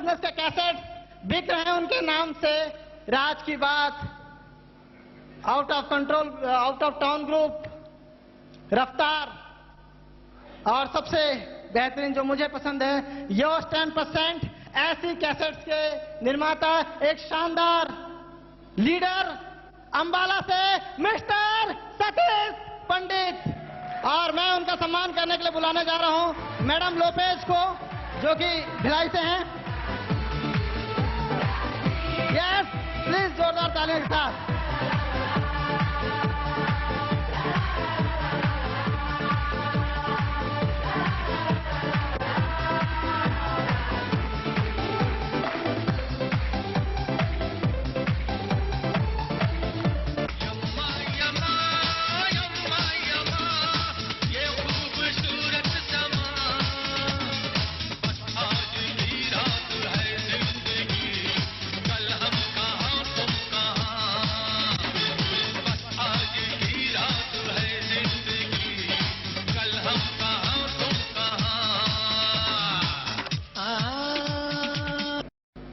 Business के cassettes बिक रहे हैं उनके नाम से। राज की बात, out of control, out of town group, रफ्तार, और सबसे बेहतरीन जो मुझे पसंद है योस 10%। ऐसी कैसेट्स के निर्माता एक शानदार लीडर अंबाला से मिस्टर सतीश पंडित, और मैं उनका सम्मान करने के लिए बुलाने जा रहा हूं मैडम लोपेज को, जो कि भिलाई से हैं। यस, प्लीज जोरदार तालियों के साथ।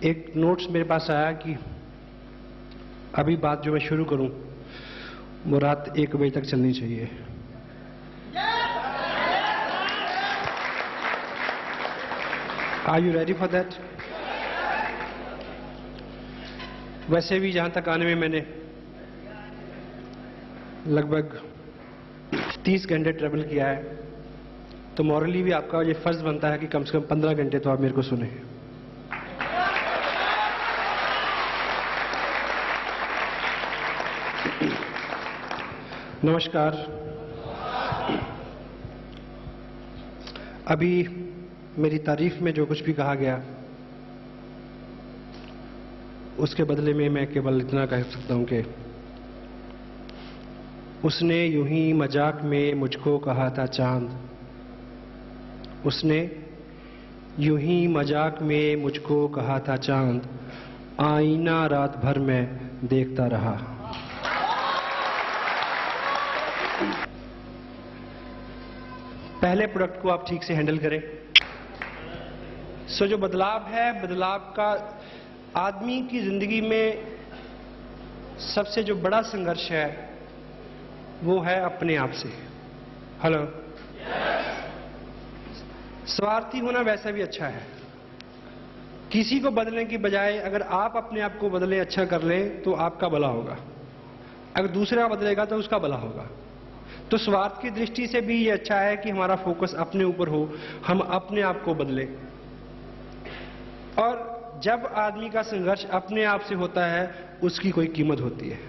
एक नोट्स मेरे पास आया कि अभी बात जो मैं शुरू करूं वो रात 1 बजे तक चलनी चाहिए। Are you ready for that? वैसे भी जहां तक आने में मैंने लगभग 30 घंटे ट्रेवल किया है, तो मॉरली भी आपका ये फर्ज बनता है कि कम से कम 15 घंटे तो आप मेरे को सुने। नमस्कार। अभी मेरी तारीफ में जो कुछ भी कहा गया उसके बदले में मैं केवल इतना कह सकता हूं कि उसने यूं ही मजाक में मुझको कहा था चांद, उसने यूं ही मजाक में मुझको कहा था चांद, आईना रात भर मैं देखता रहा। पहले प्रोडक्ट को आप ठीक से हैंडल करें। सो जो बदलाव है, बदलाव का आदमी की जिंदगी में सबसे जो बड़ा संघर्ष है वो है अपने आप से। हेलो, स्वार्थी होना वैसा भी अच्छा है। किसी को बदलने की बजाय अगर आप अपने आप को बदलें, अच्छा कर लें, तो आपका भला होगा। अगर दूसरा बदलेगा तो उसका भला होगा। तो स्वार्थ की दृष्टि से भी ये अच्छा है कि हमारा फोकस अपने ऊपर हो, हम अपने आप को बदलें। और जब आदमी का संघर्ष अपने आप से होता है उसकी कोई कीमत होती है।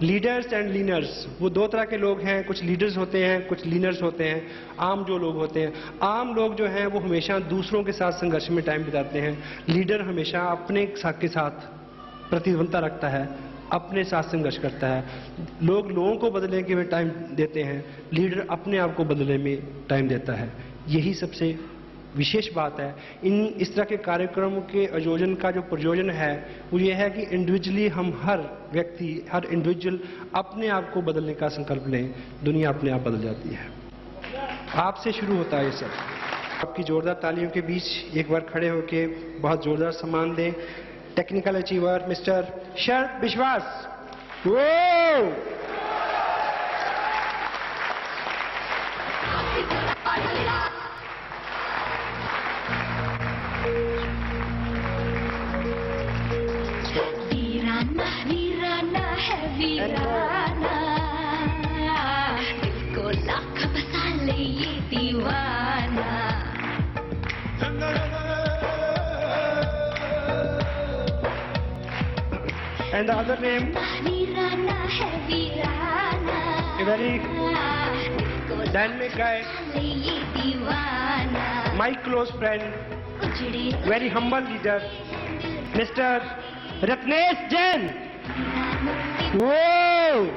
लीडर्स एंड लीनर्स, वो दो तरह के लोग हैं। कुछ लीडर्स होते हैं, कुछ लीनर्स होते हैं। आम जो लोग होते हैं, आम लोग जो हैं वो हमेशा दूसरों के साथ संघर्ष में टाइम बिताते हैं। लीडर हमेशा अपने के साथ प्रतिबद्धता रखता है, अपने साथ संघर्ष करता है। लोग लोगों को बदलने के में टाइम देते हैं, लीडर अपने आप को बदलने में टाइम देता है। यही सबसे विशेष बात है। इस तरह के कार्यक्रमों के आयोजन का जो प्रयोजन है वो ये है कि इंडिविजुअली हम हर व्यक्ति, हर इंडिविजुअल अपने आप को बदलने का संकल्प लें, दुनिया अपने आप बदल जाती है। आपसे शुरू होता है ये सब। आपकी जोरदार तालियों के बीच एक बार खड़े होके बहुत जोरदार सम्मान दें टेक्निकल अचीवर मिस्टर शरद विश्वास। वीराना वीराना है वीराना, इसको लाख बसा ले ये दीवाना। And the other name, वीराना है वीराना, a very dynamic guy, ये दीवाना। my close friend, very humble leader, Mr. Ratnesh Jain. Whoa!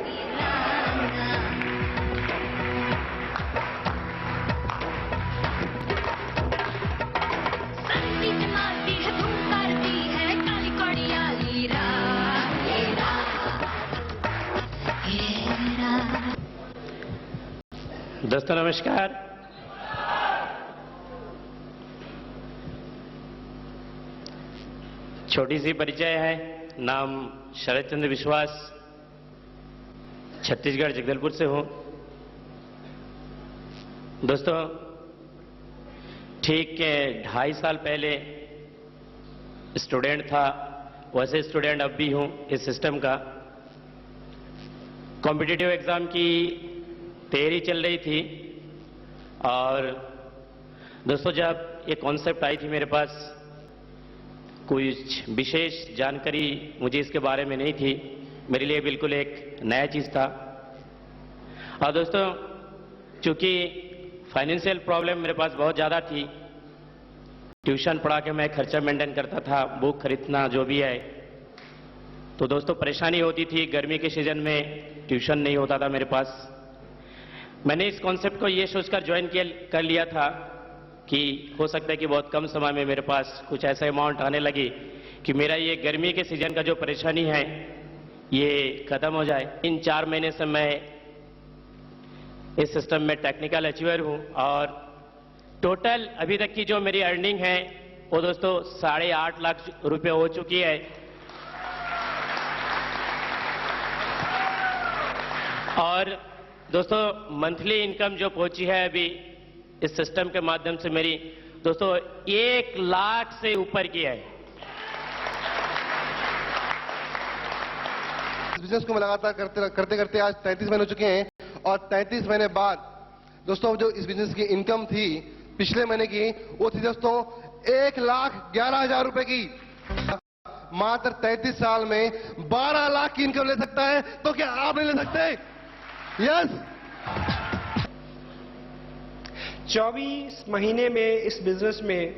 दोस्तों नमस्कार। छोटी सी परिचय है। नाम शरद चंद्र विश्वास, छत्तीसगढ़ जगदलपुर से हूं। दोस्तों, ठीक 2.5 साल पहले स्टूडेंट था, वैसे स्टूडेंट अब भी हूं इस सिस्टम का। कॉम्पिटिटिव एग्जाम की तैयारी चल रही थी और दोस्तों जब ये कॉन्सेप्ट आई थी मेरे पास, कुछ विशेष जानकारी मुझे इसके बारे में नहीं थी, मेरे लिए बिल्कुल एक नया चीज था। और दोस्तों, चूंकि फाइनेंशियल प्रॉब्लम मेरे पास बहुत ज़्यादा थी, ट्यूशन पढ़ा के मैं खर्चा मेंटेन करता था, बुक खरीदना जो भी है, तो दोस्तों परेशानी होती थी। गर्मी के सीजन में ट्यूशन नहीं होता था मेरे पास। मैंने इस कॉन्सेप्ट को ये सोचकर ज्वाइन कर लिया था कि हो सकता है कि बहुत कम समय में मेरे पास कुछ ऐसा अमाउंट आने लगे कि मेरा ये गर्मी के सीजन का जो परेशानी है ये खत्म हो जाए। इन 4 महीने से मैं इस सिस्टम में टेक्निकल अचीवर हूं और टोटल अभी तक की जो मेरी अर्निंग है वो दोस्तों 8.5 लाख रुपए हो चुकी है। और दोस्तों मंथली इनकम जो पहुंची है अभी इस सिस्टम के माध्यम से मेरी दोस्तों 1 लाख से ऊपर की है। इस बिजनेस को मैं लगातार करते करते आज 33 महीने हो चुके हैं और 33 महीने बाद दोस्तों जो इस बिजनेस की इनकम थी पिछले महीने की, वो थी दोस्तों 1,11,000 रुपए की। मात्र 33 साल में 12 लाख की इनकम ले सकता है, तो क्या आप नहीं ले सकते? यस। 24 महीने में इस बिजनेस में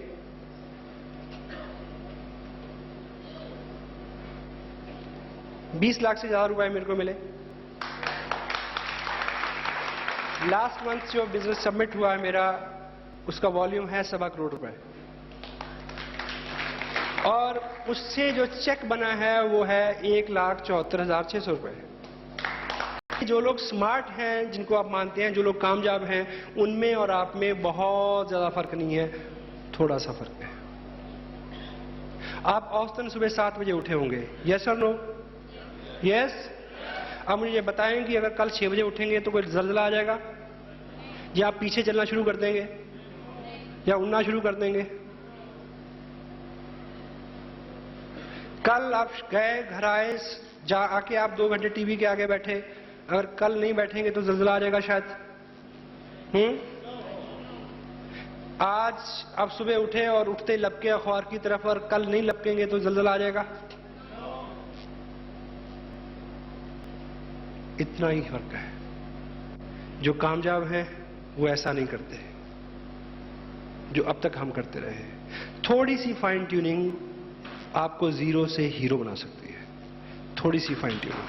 $20 लाख से ज्यादा रुपए मेरे को मिले। लास्ट मंथ जो बिजनेस सबमिट हुआ है मेरा, उसका वॉल्यूम है 1.25 करोड़ रुपए और उससे जो चेक बना है वो है 1,74,600 रुपए। जो लोग स्मार्ट हैं, जिनको आप मानते हैं, जो लोग कामयाब हैं, उनमें और आप में बहुत ज्यादा फर्क नहीं है, थोड़ा सा फर्क है। आप औसतन सुबह 7 बजे उठे होंगे, यस और नो? यस। अब मुझे बताएं कि अगर कल 6 बजे उठेंगे तो कोई जल्जला आ जाएगा, या आप पीछे चलना शुरू कर देंगे, या उड़ना शुरू कर देंगे? कल आप गए, घर आए, आके आप 2 घंटे टीवी के आगे बैठे, अगर कल नहीं बैठेंगे तो जल्जला आ जाएगा शायद। आज आप सुबह उठे और उठते लपके अखबार की तरफ, और कल नहीं लपकेंगे तो जल्जला आ जाएगा। इतना ही फर्क है। जो कामयाब हैं वो ऐसा नहीं करते जो अब तक हम करते रहे। थोड़ी सी फाइन ट्यूनिंग आपको जीरो से हीरो बना सकती है, थोड़ी सी फाइन ट्यूनिंग,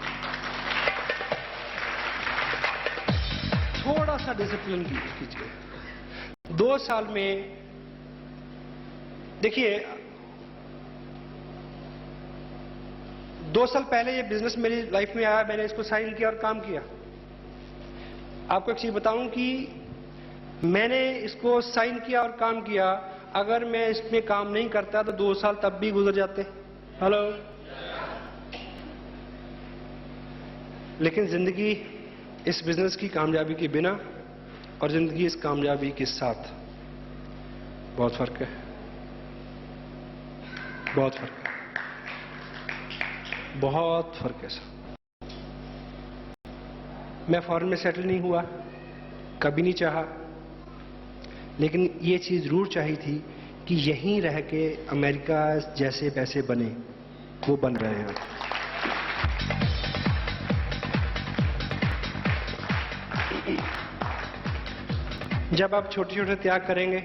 थोड़ा सा डिसिप्लिन कीजिए। 2 साल में देखिए, 2 साल पहले ये बिजनेस मेरी लाइफ में आया, मैंने इसको साइन किया और काम किया। आपको एक चीज बताऊं कि मैंने इसको साइन किया और काम किया, अगर मैं इसमें काम नहीं करता तो 2 साल तब भी गुजर जाते। हेलो। लेकिन जिंदगी इस बिजनेस की कामयाबी के बिना और जिंदगी इस कामयाबी के साथ बहुत फर्क है, बहुत फर्क है, बहुत फर्क है सर। मैं फॉरेन में सेटल नहीं हुआ, कभी नहीं चाहा, लेकिन ये चीज जरूर चाहिए थी कि यहीं रह के अमेरिका जैसे पैसे बने, वो बन रहे हैं। जब आप छोटे छोटे त्याग करेंगे,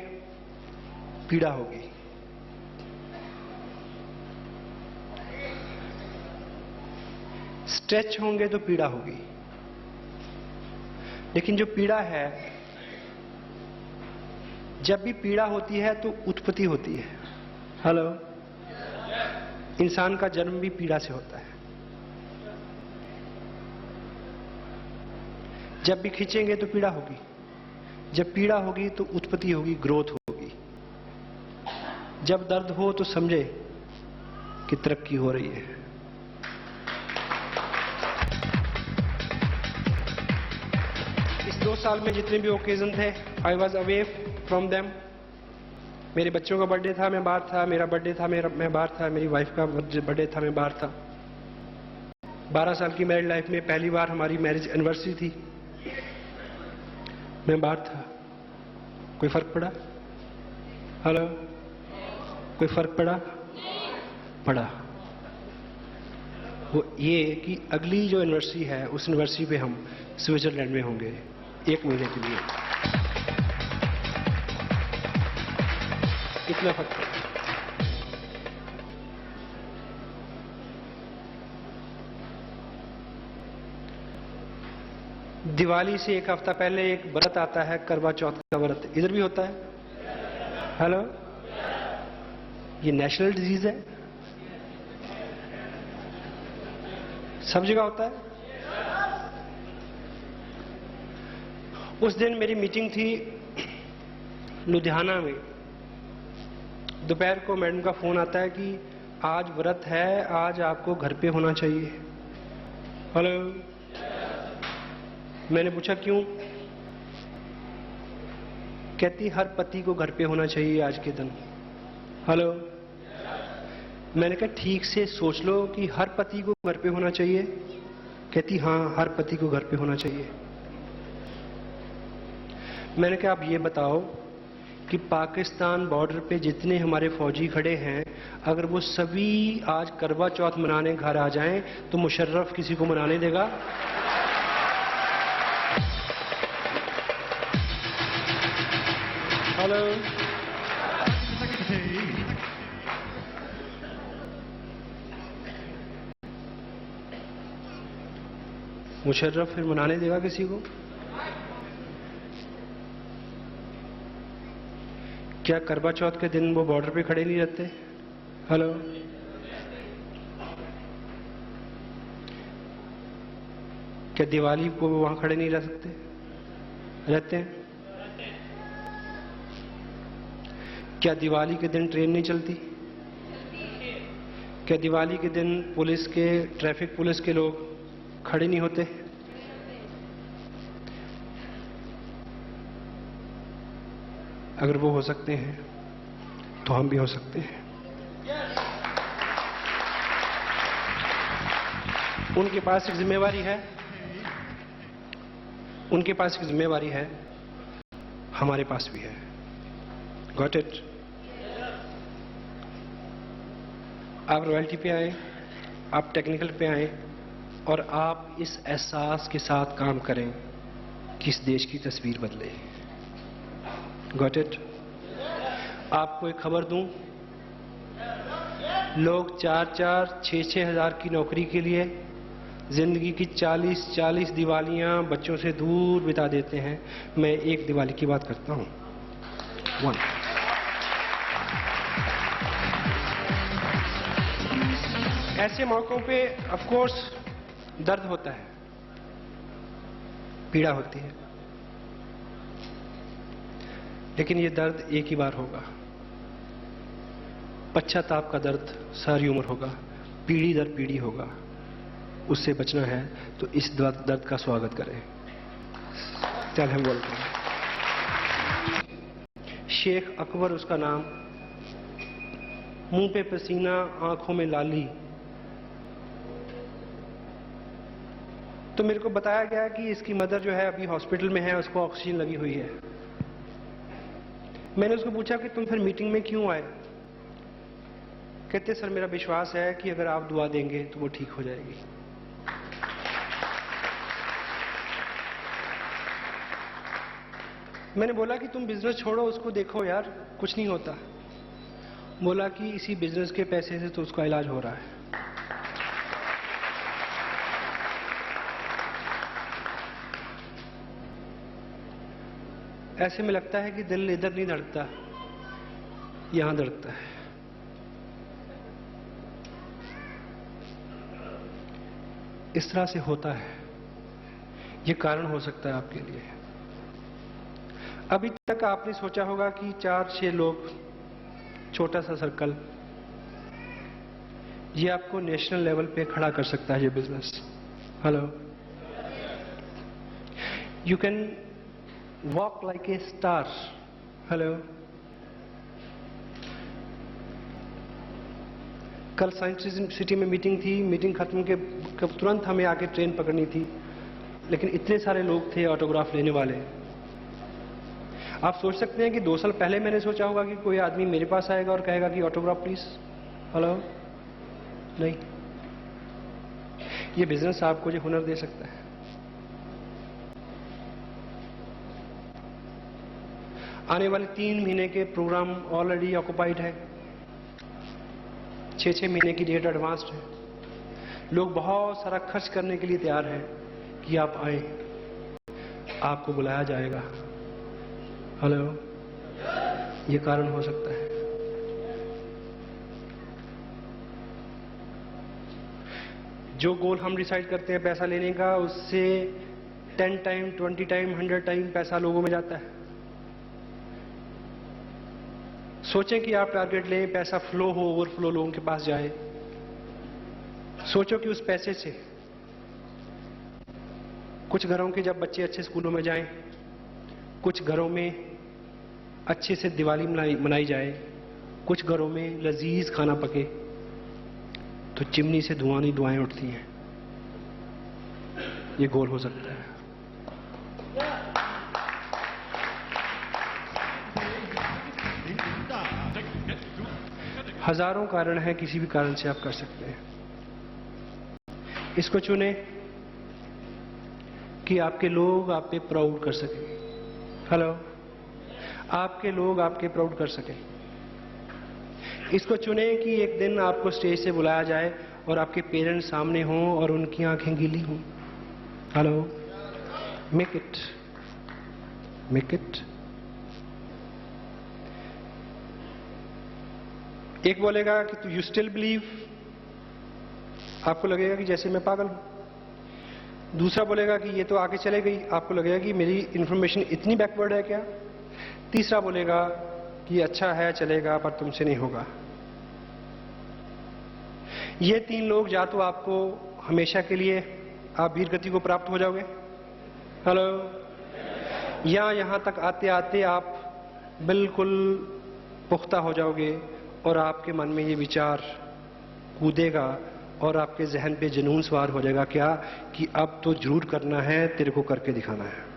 पीड़ा होगी। स्ट्रेच होंगे तो पीड़ा होगी, लेकिन जो पीड़ा है, जब भी पीड़ा होती है तो उत्पत्ति होती है। हेलो। इंसान का जन्म भी पीड़ा से होता है। जब भी खींचेंगे तो पीड़ा होगी, जब पीड़ा होगी तो उत्पत्ति होगी, ग्रोथ होगी। जब दर्द हो तो समझे कि तरक्की हो रही है। इस 2 साल में जितने भी ओकेजन थे, I was away from them. मेरे बच्चों का बर्थडे था, मैं बाहर था। मेरा बर्थडे था, मैं बाहर था। मेरी वाइफ का बर्थडे था, मैं बाहर था। 12 साल की मैरिड लाइफ में पहली बार हमारी मैरिज एनिवर्सरी थी, मैं बाहर था। कोई फर्क पड़ा? हेलो, कोई फर्क पड़ा? पड़ा। वो ये कि अगली जो एनिवर्सरी है, उस एनिवर्सरी पे हम स्विट्जरलैंड में होंगे 1 महीने के लिए। इतना फर्क पड़ा। दिवाली से 1 हफ्ता पहले एक व्रत आता है, करवा चौथ का व्रत। इधर भी होता है। हेलो, ये नेशनल डिजीज है, सब जगह होता है। उस दिन मेरी मीटिंग थी लुधियाना में। दोपहर को मैडम का फोन आता है कि आज व्रत है, आज आपको घर पे होना चाहिए। हेलो, मैंने पूछा क्यों? कहती हर पति को घर पे होना चाहिए आज के दिन। हेलो, मैंने कहा ठीक से सोच लो कि हर पति को घर पे होना चाहिए। कहती हाँ, हर पति को घर पे होना चाहिए। मैंने कहा आप ये बताओ कि पाकिस्तान बॉर्डर पे जितने हमारे फौजी खड़े हैं, अगर वो सभी आज करवा चौथ मनाने घर आ जाएं तो मुशर्रफ किसी को मनाने देगा? हेलो, मुशर्रफ फिर मनाने देगा किसी को? क्या करवा चौथ के दिन वो बॉर्डर पे खड़े नहीं रहते? हेलो, क्या दिवाली को वहां खड़े नहीं रह सकते? रहते हैं। क्या दिवाली के दिन ट्रेन नहीं चलती? क्या दिवाली के दिन पुलिस के, ट्रैफिक पुलिस के लोग खड़े नहीं होते? अगर वो हो सकते हैं तो हम भी हो सकते हैं। उनके पास एक जिम्मेवारी है, उनके पास एक जिम्मेवारी है, हमारे पास भी है। Got it? आप रॉयल्टी पे आए, आप टेक्निकल पे आए और आप इस एहसास के साथ काम करें कि इस देश की तस्वीर बदले। Got it? आपको एक खबर दूं, लोग 4-4, 6-6 हज़ार की नौकरी के लिए जिंदगी की 40-40 दिवालियां बच्चों से दूर बिता देते हैं। मैं एक दिवाली की बात करता हूं, 1। ऐसे मौकों पे ऑफ कोर्स दर्द होता है, पीड़ा होती है, लेकिन ये दर्द एक ही बार होगा। पश्चाताप का दर्द सारी उम्र होगा, पीढ़ी दर पीढ़ी होगा। उससे बचना है तो इस दर्द का स्वागत करें। चल हम बोलते हैं। शेख अकबर उसका नाम, मुंह पे पसीना, आंखों में लाली। तो मेरे को बताया गया कि इसकी मदर जो है अभी हॉस्पिटल में है, उसको ऑक्सीजन लगी हुई है। मैंने उसको पूछा कि तुम फिर मीटिंग में क्यों आए? कहते सर मेरा विश्वास है कि अगर आप दुआ देंगे तो वो ठीक हो जाएगी। मैंने बोला कि तुम बिजनेस छोड़ो, उसको देखो यार, कुछ नहीं होता। बोला कि इसी बिजनेस के पैसे से तो उसका इलाज हो रहा है। ऐसे में लगता है कि दिल इधर नहीं धड़कता, यहां धड़कता है। इस तरह से होता है। ये कारण हो सकता है आपके लिए। अभी तक आपने सोचा होगा कि 4-6 लोग, छोटा सा सर्कल, ये आपको नेशनल लेवल पे खड़ा कर सकता है ये business. Hello, you can walk like a star. Hello, कल साइंस सिटी में मीटिंग थी, मीटिंग खत्म के तुरंत हमें आके ट्रेन पकड़नी थी, लेकिन इतने सारे लोग थे ऑटोग्राफ लेने वाले। आप सोच सकते हैं कि 2 साल पहले मैंने सोचा होगा कि कोई आदमी मेरे पास आएगा और कहेगा कि ऑटोग्राफ प्लीज। हेलो, नहीं। ये बिजनेस आपको जो हुनर दे सकता है। आने वाले 3 महीने के प्रोग्राम ऑलरेडी ऑक्युपाइड है, 6-6 महीने की डेट एडवांस्ड है। लोग बहुत सारा खर्च करने के लिए तैयार हैं कि आप आए, आपको बुलाया जाएगा। हेलो, ये कारण हो सकता है। जो गोल हम डिसाइड करते हैं पैसा लेने का, उससे 10 टाइम, 20 टाइम, 100 टाइम पैसा लोगों में जाता है। सोचें कि आप टारगेट लें, पैसा फ्लो हो, ओवरफ्लो लोगों के पास जाए। सोचो कि उस पैसे से कुछ घरों के जब बच्चे अच्छे स्कूलों में जाएं, कुछ घरों में अच्छे से दिवाली मनाई जाए, कुछ घरों में लजीज खाना पके, तो चिमनी से धुआं दुआएं उठती हैं। ये गोल हो सकता है। हजारों कारण हैं, किसी भी कारण से आप कर सकते हैं। इसको चुने कि आपके लोग आप पे प्राउड कर सकें। हेलो, आपके लोग आपके प्राउड कर सकें। इसको चुने कि एक दिन आपको स्टेज से बुलाया जाए और आपके पेरेंट्स सामने हों और उनकी आंखें गीली हों। Hello, make it, make it. एक बोलेगा कि तू यू स्टिल बिलीव, आपको लगेगा कि जैसे मैं पागल हूं। दूसरा बोलेगा कि ये तो आगे चले गई, आपको लगेगा कि मेरी इंफॉर्मेशन इतनी बैकवर्ड है क्या। तीसरा बोलेगा कि अच्छा है, चलेगा, पर तुमसे नहीं होगा। ये 3 लोग, या तो आपको हमेशा के लिए आप वीर गति को प्राप्त हो जाओगे, हेलो, या यहां तक आते आते आप बिल्कुल पुख्ता हो जाओगे और आपके मन में ये विचार कूदेगा और आपके जहन पे जुनून सवार हो जाएगा, क्या कि अब तो जरूर करना है, तेरे को करके दिखाना है।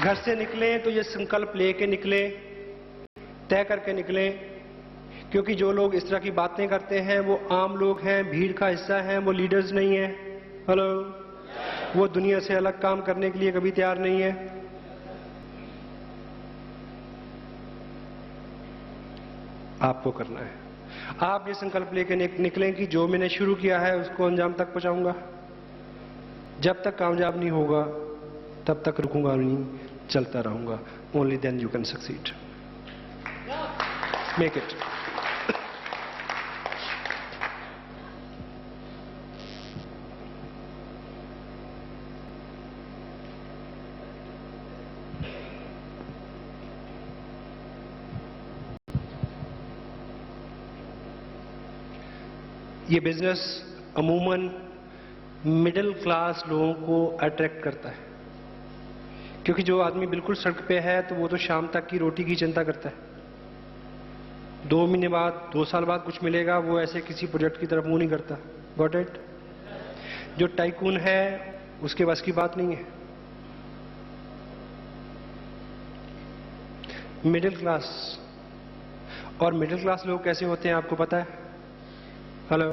घर से निकले तो ये संकल्प लेके निकले, तय करके निकले, क्योंकि जो लोग इस तरह की बातें करते हैं वो आम लोग हैं, भीड़ का हिस्सा हैं, वो लीडर्स नहीं है। हेलो, वो दुनिया से अलग काम करने के लिए कभी तैयार नहीं है। आपको करना है। आप ये संकल्प लेके निकलें कि जो मैंने शुरू किया है उसको अंजाम तक पहुंचाऊंगा। जब तक कामयाब नहीं होगा तब तक रुकूंगा नहीं, चलता रहूंगा। Only then you can succeed. Make it. ये बिजनेस अमूमन मिडिल क्लास लोगों को अट्रैक्ट करता है, क्योंकि जो आदमी बिल्कुल सड़क पे है तो वो तो शाम तक की रोटी की चिंता करता है। 2 महीने बाद, 2 साल बाद कुछ मिलेगा, वो ऐसे किसी प्रोजेक्ट की तरफ मुंह नहीं करता। Got it? जो टाइकून है उसके बस की बात नहीं है। मिडिल क्लास, और मिडिल क्लास लोग कैसे होते हैं आपको पता है? हेलो,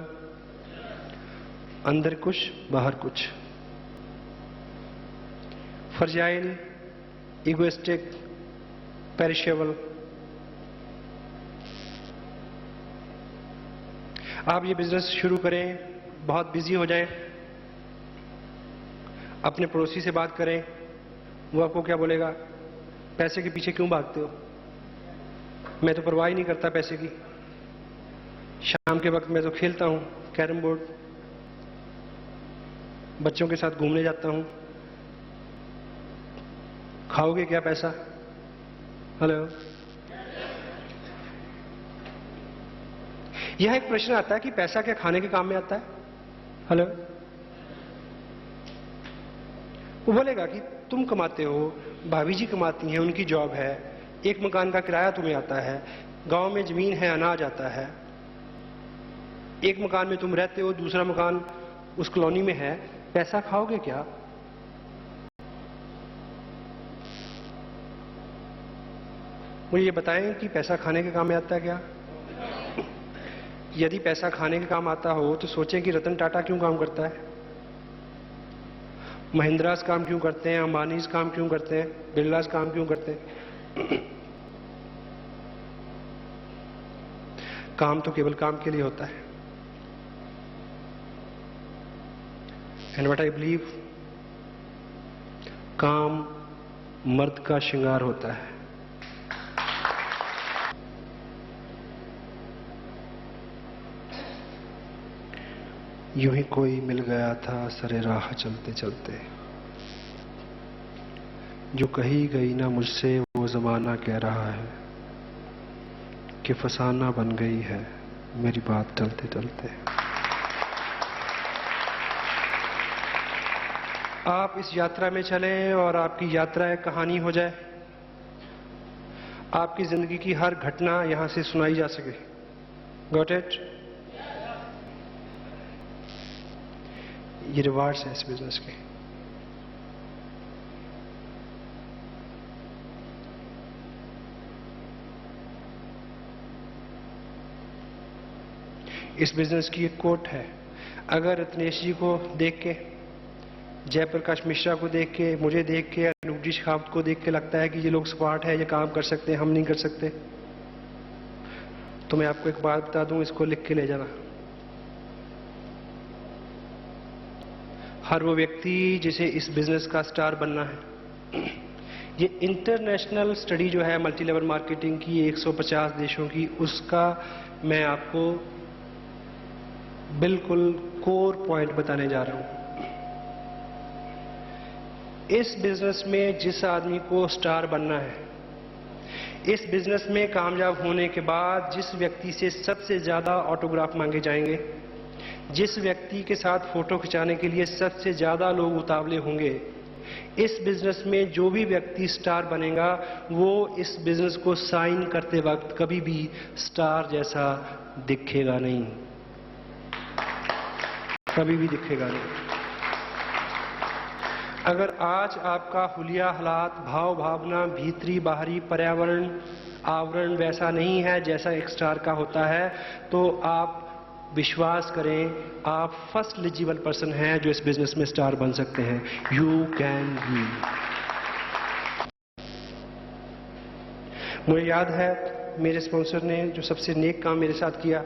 अंदर कुछ बाहर कुछ, फ्रजाइल, इगोइस्टिक, पेरिशेबल। आप ये बिजनेस शुरू करें, बहुत बिजी हो जाएं, अपने पड़ोसी से बात करें, वो आपको क्या बोलेगा? पैसे के पीछे क्यों भागते हो? मैं तो परवाह ही नहीं करता पैसे की। शाम के वक्त मैं तो खेलता हूं कैरम बोर्ड, बच्चों के साथ घूमने जाता हूं। खाओगे क्या पैसा? हेलो। यह एक प्रश्न आता है कि पैसा क्या खाने के काम में आता है? हेलो। वो बोलेगा कि तुम कमाते हो, भाभी जी कमाती हैं, उनकी जॉब है, एक मकान का किराया तुम्हें आता है, गांव में जमीन है, अनाज आता है, एक मकान में तुम रहते हो, दूसरा मकान उस कॉलोनी में है, पैसा खाओगे क्या? मुझे ये बताएं कि पैसा खाने के काम में आता है क्या? यदि पैसा खाने के काम आता हो तो सोचें कि रतन टाटा क्यों काम करता है, महिंद्रास काम क्यों करते हैं, अंबानीज काम क्यों करते हैं, बिरलास काम क्यों करते हैं? काम तो केवल काम के लिए होता है। एंड व्हाट आई बिलीव, काम मर्द का श्रृंगार होता है। यूं ही कोई मिल गया था सरे राह चलते चलते, जो कही गई ना मुझसे वो जमाना कह रहा है कि फसाना बन गई है मेरी बात चलते चलते। आप इस यात्रा में चलें और आपकी यात्रा एक कहानी हो जाए, आपकी जिंदगी की हर घटना यहां से सुनाई जा सके। Got it? ये रिवार्ड्स हैं इस बिजनेस के। इस बिजनेस की एक कोट है, अगर रत्नेश जी को देख के, जयप्रकाश मिश्रा को देख के, मुझे देख के, अनूप जी शेखावत को देख के लगता है कि ये लोग स्मार्ट है, ये काम कर सकते हैं, हम नहीं कर सकते, तो मैं आपको एक बात बता दूं, इसको लिख के ले जाना। हर वो व्यक्ति जिसे इस बिजनेस का स्टार बनना है, ये इंटरनेशनल स्टडी जो है मल्टी लेवल मार्केटिंग की 150 देशों की, उसका मैं आपको बिल्कुल कोर पॉइंट बताने जा रहा हूं। इस बिजनेस में जिस आदमी को स्टार बनना है, इस बिजनेस में कामयाब होने के बाद जिस व्यक्ति से सबसे ज्यादा ऑटोग्राफ मांगे जाएंगे, जिस व्यक्ति के साथ फोटो खिंचाने के लिए सबसे ज्यादा लोग उतावले होंगे, इस बिजनेस में जो भी व्यक्ति स्टार बनेगा वो इस बिजनेस को साइन करते वक्त कभी भी स्टार जैसा दिखेगा नहीं, कभी भी दिखेगा नहीं। अगर आज आपका हुलिया हालात, भाव भावना, भीतरी बाहरी पर्यावरण आवरण वैसा नहीं है जैसा एक स्टार का होता है, तो आप विश्वास करें, आप फर्स्ट एलिजिबल पर्सन हैं जो इस बिजनेस में स्टार बन सकते हैं। You can be. मुझे याद है मेरे स्पॉन्सर ने जो सबसे नेक काम मेरे साथ किया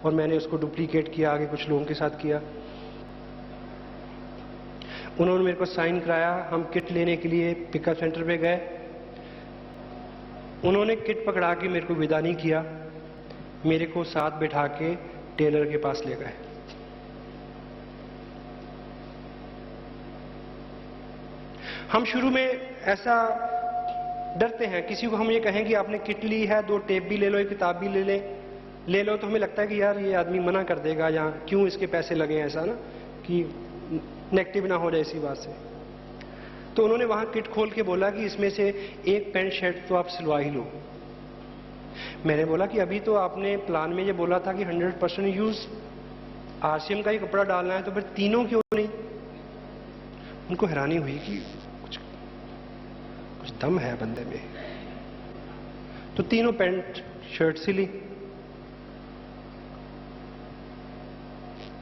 और मैंने उसको डुप्लीकेट किया, आगे कुछ लोगों के साथ किया। उन्होंने मेरे को साइन कराया, हम किट लेने के लिए पिकअप सेंटर पे गए, उन्होंने किट पकड़ा के मेरे को विदा नहीं किया, मेरे को साथ बैठा के टेलर के पास ले गए। हम शुरू में ऐसा डरते हैं, किसी को हम ये कहें कि आपने किट ली है, 2 टेप भी ले लो, एक किताब भी ले लो, तो हमें लगता है कि यार ये आदमी मना कर देगा या क्यों इसके पैसे लगे, ऐसा ना कि नेगेटिव ना हो जाए इसी बात से। तो उन्होंने वहां किट खोल के बोला कि इसमें से एक पैंट शर्ट तो आप सिलवा ही लो। मैंने बोला कि अभी तो आपने प्लान में ये बोला था कि 100% यूज आरसीएम का ही कपड़ा डालना है, तो फिर तीनों क्यों नहीं? उनको हैरानी हुई कि कुछ दम है बंदे में। तो तीनों पैंट शर्ट सिली।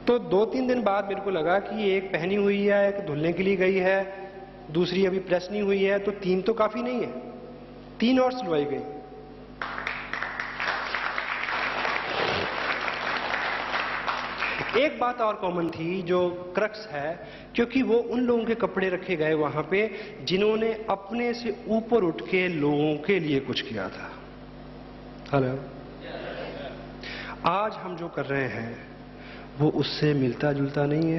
तो 2-3 दिन बाद मेरे को लगा कि एक पहनी हुई है, एक धुलने के लिए गई है, दूसरी अभी प्रेस नहीं हुई है, तो 3 तो काफी नहीं है, 3 और सिलवाई गई। एक बात और कॉमन थी जो क्रक्स है, क्योंकि वो उन लोगों के कपड़े रखे गए वहां पे जिन्होंने अपने से ऊपर उठ के लोगों के लिए कुछ किया था। हेलो, आज हम जो कर रहे हैं वो उससे मिलता जुलता नहीं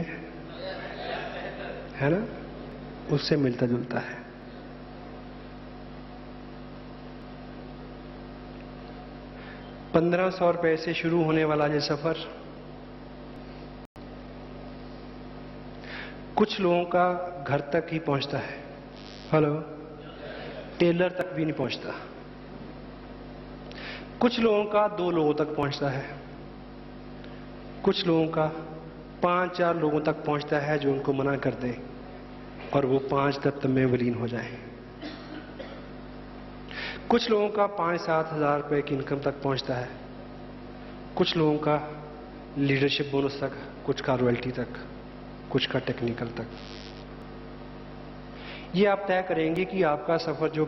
है ना? उससे मिलता जुलता है। 1500 रुपए से शुरू होने वाला ये सफर कुछ लोगों का घर तक ही पहुंचता है। हेलो, टेलर तक भी नहीं पहुंचता। कुछ लोगों का 2 लोगों तक पहुंचता है, कुछ लोगों का 5-4 लोगों तक पहुंचता है जो उनको मना कर दें और वो 5 तत्व में विलीन हो जाए। कुछ लोगों का 5-7 हजार रुपए की इनकम तक पहुंचता है, कुछ लोगों का लीडरशिप बोनस तक, कुछ का रॉयल्टी तक, कुछ का टेक्निकल तक। ये आप तय करेंगे कि आपका सफर जो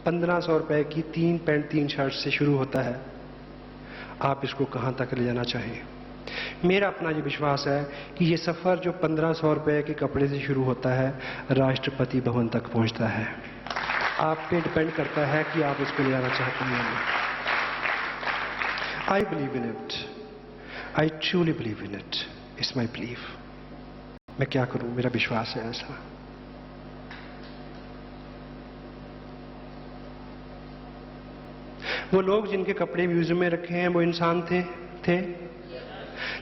1500 रुपए की 3 पैंट 3 शर्ट से शुरू होता है, आप इसको कहां तक ले जाना चाहें। मेरा अपना ये विश्वास है कि ये सफर जो 1500 रुपए के कपड़े से शुरू होता है, राष्ट्रपति भवन तक पहुंचता है। आप पे डिपेंड करता है कि आप इसको ले जाना चाहते हैं। I believe in it, I truly believe in it, it's my believe. मैं क्या करूं, मेरा विश्वास है ऐसा। वो लोग जिनके कपड़े म्यूजियम में रखे हैं वो इंसान थे,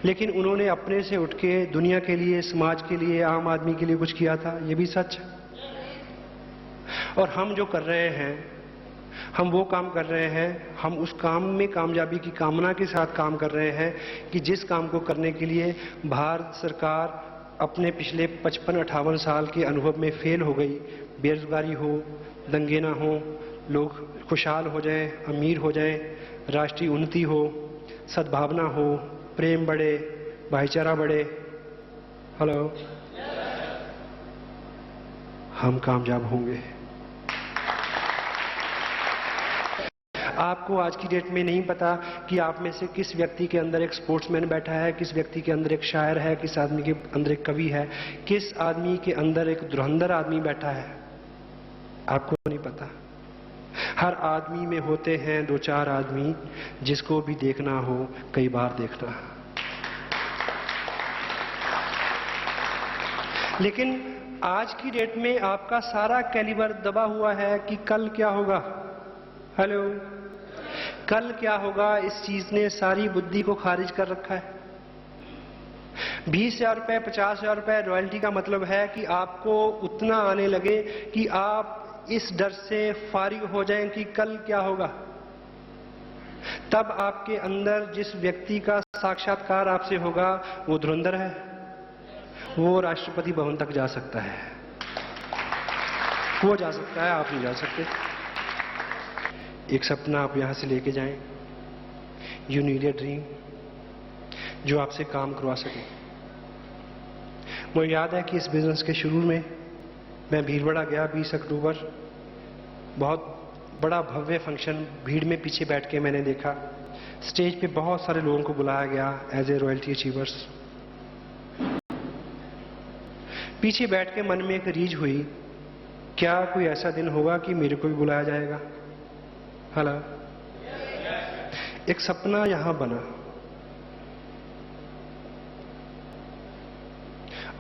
लेकिन उन्होंने अपने से उठ के दुनिया के लिए, समाज के लिए, आम आदमी के लिए कुछ किया था। ये भी सच है। और हम जो कर रहे हैं, हम वो काम कर रहे हैं, हम उस काम में कामयाबी की कामना के साथ काम कर रहे हैं कि जिस काम को करने के लिए भारत सरकार अपने पिछले 55-58 साल के अनुभव में फेल हो गई। बेरोजगारी हो, दंगे ना हो, लोग खुशहाल हो जाएं, अमीर हो जाएं, राष्ट्रीय उन्नति हो, सद्भावना हो, प्रेम बढ़े, भाईचारा बढ़े। हेलो, हम कामयाब होंगे। आपको आज की डेट में नहीं पता कि आप में से किस व्यक्ति के अंदर एक स्पोर्ट्समैन बैठा है, किस व्यक्ति के अंदर एक शायर है, किस आदमी के अंदर एक कवि है, किस आदमी के अंदर एक धुरंधर आदमी बैठा है। आपको नहीं पता। हर आदमी में होते हैं 2-4 आदमी जिसको भी देखना हो कई बार देखना। लेकिन आज की डेट में आपका सारा कैलिबर दबा हुआ है कि कल क्या होगा। हेलो, कल क्या होगा, इस चीज ने सारी बुद्धि को खारिज कर रखा है। 20,000 रुपए, 50,000 रुपए रॉयल्टी का मतलब है कि आपको उतना आने लगे कि आप इस डर से फारिग हो जाएं कि कल क्या होगा। तब आपके अंदर जिस व्यक्ति का साक्षात्कार आपसे होगा वो धुरंधर है, वो राष्ट्रपति भवन तक जा सकता है। वो जा सकता है, आप नहीं जा सकते। एक सपना आप यहां से लेके जाएं। यू नीड ए ड्रीम जो आपसे काम करवा सके। मुझे याद है कि इस बिजनेस के शुरू में मैं भीलवाड़ा गया 20 अक्टूबर। बहुत बड़ा भव्य फंक्शन, भीड़ में पीछे बैठ के मैंने देखा। स्टेज पे बहुत सारे लोगों को बुलाया गया एज ए रॉयल्टी अचीवर्स। पीछे बैठ के मन में एक रीझ हुई, क्या कोई ऐसा दिन होगा कि मेरे को भी बुलाया जाएगा। हेलो, एक सपना यहां बना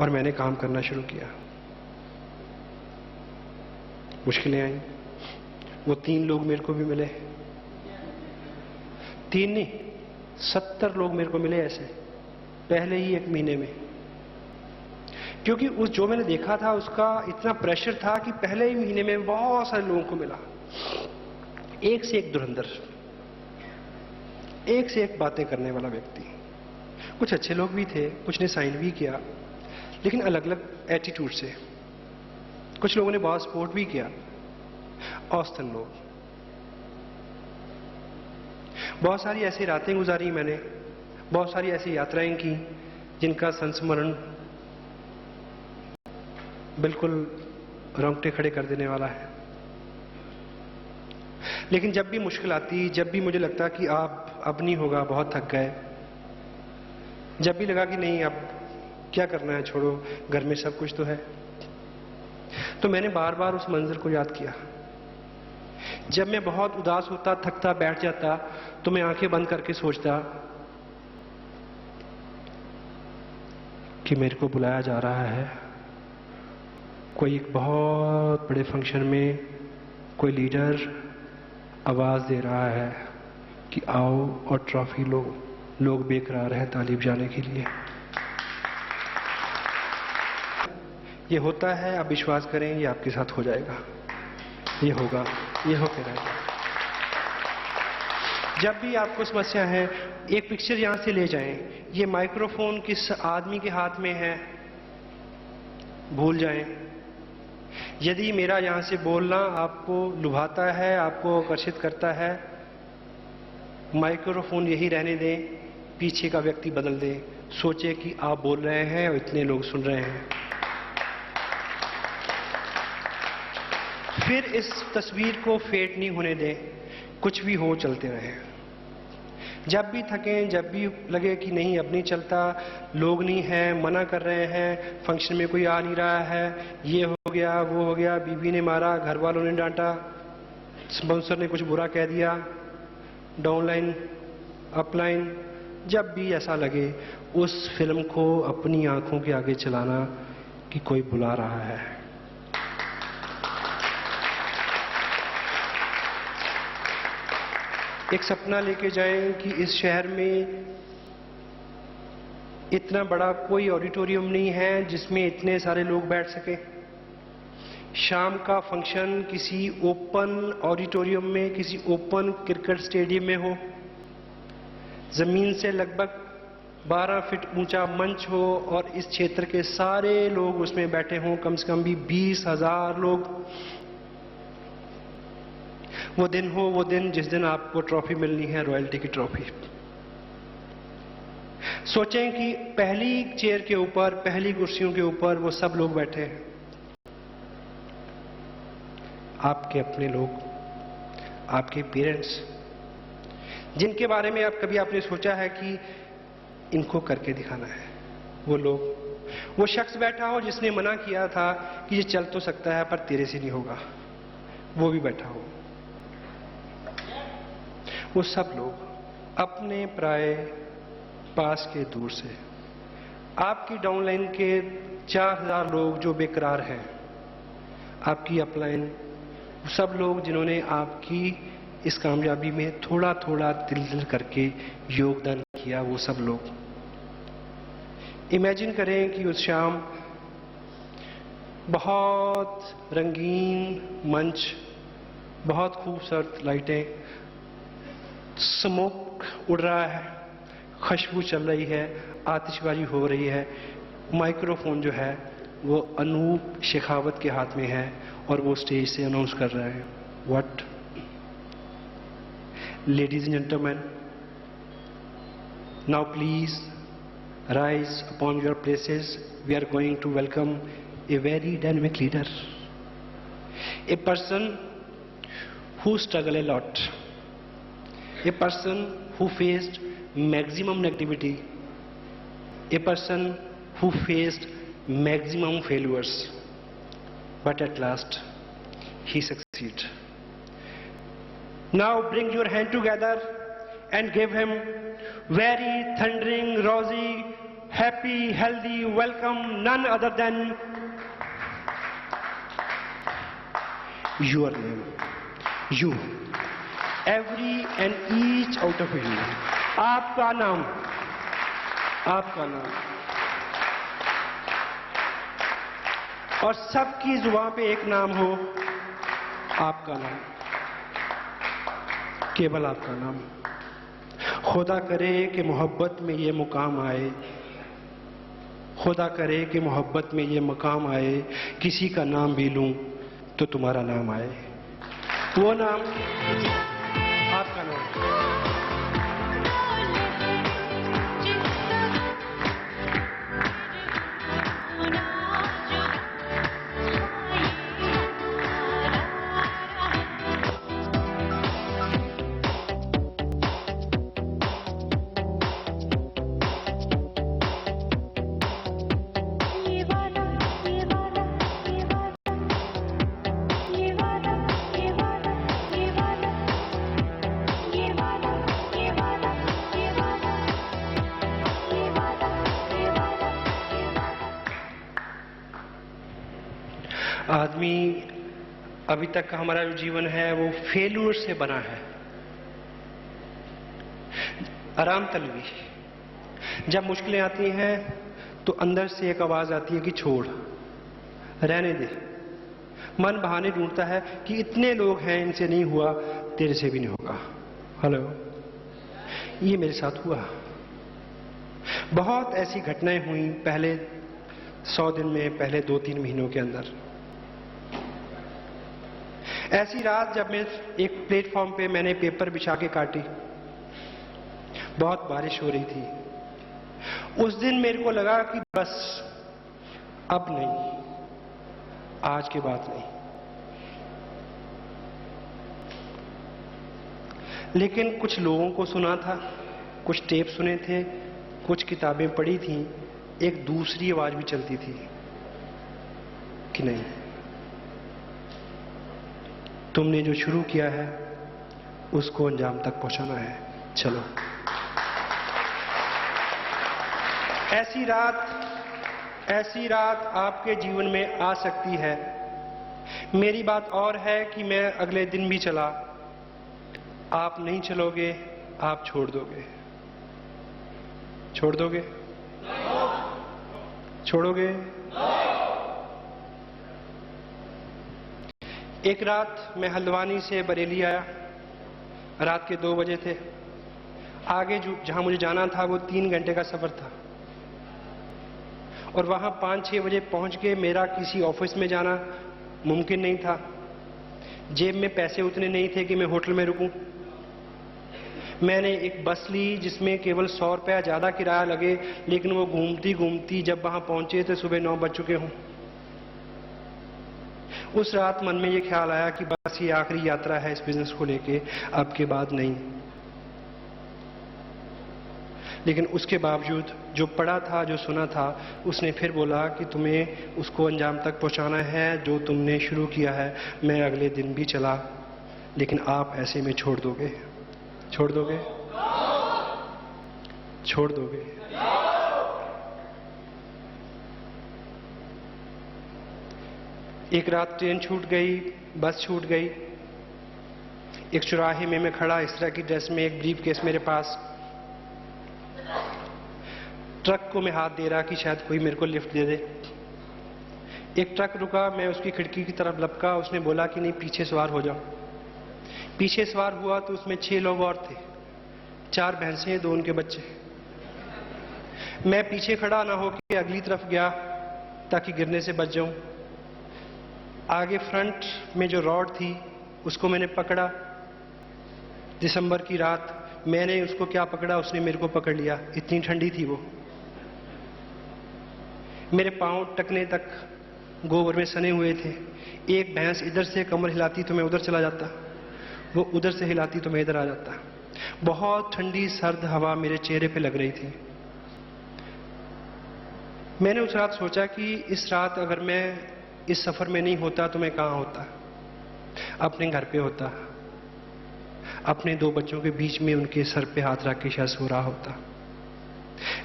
और मैंने काम करना शुरू किया। मुश्किलें आई, वो 3 लोग मेरे को भी मिले। 3 नहीं, 70 लोग मेरे को मिले ऐसे पहले ही 1 महीने में। क्योंकि उस जो मैंने देखा था उसका इतना प्रेशर था कि पहले ही महीने में बहुत सारे लोगों को मिला। एक से एक धुरंधर, एक से एक बातें करने वाला व्यक्ति। कुछ अच्छे लोग भी थे, कुछ ने साइन भी किया, लेकिन अलग अलग एटीट्यूड से। कुछ लोगों ने बहुत सपोर्ट भी किया, औसतन लोग। बहुत सारी ऐसी रातें गुजारी मैंने, बहुत सारी ऐसी यात्राएं की जिनका संस्मरण बिल्कुल रोंगटे खड़े कर देने वाला है। लेकिन जब भी मुश्किल आती, जब भी मुझे लगता कि आप अब नहीं होगा, बहुत थक गए, जब भी लगा कि नहीं अब क्या करना है, छोड़ो, घर में सब कुछ तो है, तो मैंने बार बार उस मंजर को याद किया। जब मैं बहुत उदास होता, थकता, बैठ जाता, तो मैं आंखें बंद करके सोचता कि मेरे को बुलाया जा रहा है। कोई एक बहुत बड़े फंक्शन में कोई लीडर आवाज दे रहा है कि आओ और ट्रॉफी लो, लोग बेकरार हैं तालिब जाने के लिए। ये होता है, आप विश्वास करें, ये आपके साथ हो जाएगा, ये होगा, ये होके रहेगा। जब भी आपको समस्या है, एक पिक्चर यहां से ले जाएं, ये माइक्रोफोन किस आदमी के हाथ में है भूल जाएं। यदि मेरा यहां से बोलना आपको लुभाता है, आपको आकर्षित करता है, माइक्रोफोन यही रहने दें, पीछे का व्यक्ति बदल दें, सोचे कि आप बोल रहे हैं और इतने लोग सुन रहे हैं। फिर इस तस्वीर को फेड नहीं होने दें, कुछ भी हो चलते रहें। जब भी थकें, जब भी लगे कि नहीं अब नहीं चलता, लोग नहीं हैं, मना कर रहे हैं, फंक्शन में कोई आ नहीं रहा है, ये हो गया, वो हो गया, बीवी ने मारा, घर वालों ने डांटा, स्पॉन्सर ने कुछ बुरा कह दिया, डाउनलाइन, अपलाइन, जब भी ऐसा लगे उस फिल्म को अपनी आंखों के आगे चलाना कि कोई बुला रहा है। एक सपना लेके जाएं कि इस शहर में इतना बड़ा कोई ऑडिटोरियम नहीं है जिसमें इतने सारे लोग बैठ सकें। शाम का फंक्शन किसी ओपन ऑडिटोरियम में, किसी ओपन क्रिकेट स्टेडियम में हो, जमीन से लगभग 12 फीट ऊंचा मंच हो और इस क्षेत्र के सारे लोग उसमें बैठे हों, कम से कम भी 20,000 लोग। वो दिन हो, वो दिन जिस दिन आपको ट्रॉफी मिलनी है, रॉयल्टी की ट्रॉफी। सोचें कि पहली चेयर के ऊपर, पहली कुर्सियों के ऊपर वो सब लोग बैठे हैं, आपके अपने लोग, आपके पेरेंट्स, जिनके बारे में आप कभी आपने सोचा है कि इनको करके दिखाना है। वो लोग, वो शख्स बैठा हो जिसने मना किया था कि ये चल तो सकता है पर तेरे से नहीं होगा, वो भी बैठा हो। वो सब लोग अपने प्राय, पास के, दूर से, आपकी डाउनलाइन के 4,000 लोग जो बेकरार हैं, आपकी अपलाइन, सब लोग जिन्होंने आपकी इस कामयाबी में थोड़ा थोड़ा दिल करके योगदान किया, वो सब लोग। इमेजिन करें कि उस शाम बहुत रंगीन मंच, बहुत खूबसूरत लाइटें, स्मोक उड़ रहा है, खुशबू चल रही है, आतिशबाजी हो रही है, माइक्रोफोन जो है वो अनूप शेखावत के हाथ में है और वो स्टेज से अनाउंस कर रहे हैं, what, ladies and gentleman, now please rise upon your places, we are going to welcome a very dynamic leader, a person who struggle a lot, a person who faced maximum negativity, a person who faced maximum failures, but at last he succeeded. Now bring your hand together and give him very thundering, rosy, happy, healthy welcome, none other than your name. You, every and each out of you, आपका नाम, आपका नाम, और सबकी जुबान पे एक नाम हो, आपका नाम, केवल आपका नाम। खुदा करे कि मोहब्बत में ये मुकाम आए, खुदा करे कि मोहब्बत में ये मुकाम आए, किसी का नाम भी लूं तो तुम्हारा नाम आए, वो नाम आपका नाम। आदमी अभी तक का हमारा जो जीवन है वो फेल्यूर से बना है। आराम तलवी। जब मुश्किलें आती हैं तो अंदर से एक आवाज आती है कि छोड़, रहने दे। मन बहाने ढूंढता है कि इतने लोग हैं, इनसे नहीं हुआ, तेरे से भी नहीं होगा। हेलो, ये मेरे साथ हुआ। बहुत ऐसी घटनाएं हुई पहले 100 दिन में, पहले 2-3 महीनों के अंदर। ऐसी रात जब मैं एक प्लेटफॉर्म पे मैंने पेपर बिछा के काटी, बहुत बारिश हो रही थी। उस दिन मेरे को लगा कि बस अब नहीं, आज के बाद नहीं। लेकिन कुछ लोगों को सुना था, कुछ टेप सुने थे, कुछ किताबें पढ़ी थी, एक दूसरी आवाज भी चलती थी कि नहीं, तुमने जो शुरू किया है उसको अंजाम तक पहुंचाना है, चलो। ऐसी रात आपके जीवन में आ सकती है। मेरी बात और है कि मैं अगले दिन भी चला, आप नहीं चलोगे, आप छोड़ दोगे। छोड़ दोगे? छोड़ोगे? एक रात मैं हल्द्वानी से बरेली आया, रात के 2 बजे थे। आगे जहां मुझे जाना था वो 3 घंटे का सफर था, और वहां 5-6 बजे पहुंच के मेरा किसी ऑफिस में जाना मुमकिन नहीं था। जेब में पैसे उतने नहीं थे कि मैं होटल में रुकूं। मैंने एक बस ली जिसमें केवल 100 रुपया ज्यादा किराया लगे, लेकिन वो घूमती घूमती जब वहां पहुंचे तो सुबह 9 बज चुके हों। उस रात मन में ये ख्याल आया कि बस ये आखिरी यात्रा है इस बिजनेस को लेके, अब के बाद नहीं। लेकिन उसके बावजूद जो पढ़ा था, जो सुना था, उसने फिर बोला कि तुम्हें उसको अंजाम तक पहुंचाना है जो तुमने शुरू किया है। मैं अगले दिन भी चला, लेकिन आप ऐसे में छोड़ दोगे? छोड़ दोगे? छोड़ दोगे? एक रात ट्रेन छूट गई, बस छूट गई। एक चौराहे में मैं खड़ा, इस तरह की ड्रेस में, एक ब्रीफ केस मेरे पास। ट्रक को मैं हाथ दे रहा कि शायद कोई मेरे को लिफ्ट दे दे। एक ट्रक रुका, मैं उसकी खिड़की की तरफ लपका, उसने बोला कि नहीं, पीछे सवार हो जाओ। पीछे सवार हुआ तो उसमें 6 लोग और थे, 4 भैंसें, 2 उनके बच्चे। मैं पीछे खड़ा ना होकर अगली तरफ गया ताकि गिरने से बच जाऊं। आगे फ्रंट में जो रॉड थी उसको मैंने पकड़ा। दिसंबर की रात मैंने उसको क्या पकड़ा, उसने मेरे को पकड़ लिया। इतनी ठंडी थी वो। मेरे पांव टकने तक गोबर में सने हुए थे। एक भैंस इधर से कमर हिलाती तो मैं उधर चला जाता, वो उधर से हिलाती तो मैं इधर आ जाता। बहुत ठंडी सर्द हवा मेरे चेहरे पे लग रही थी। मैंने उस रात सोचा कि इस रात अगर मैं इस सफर में नहीं होता तो मैं कहां होता? अपने घर पे होता, अपने 2 बच्चों के बीच में उनके सर पे हाथ रख के शायद सो रहा होता।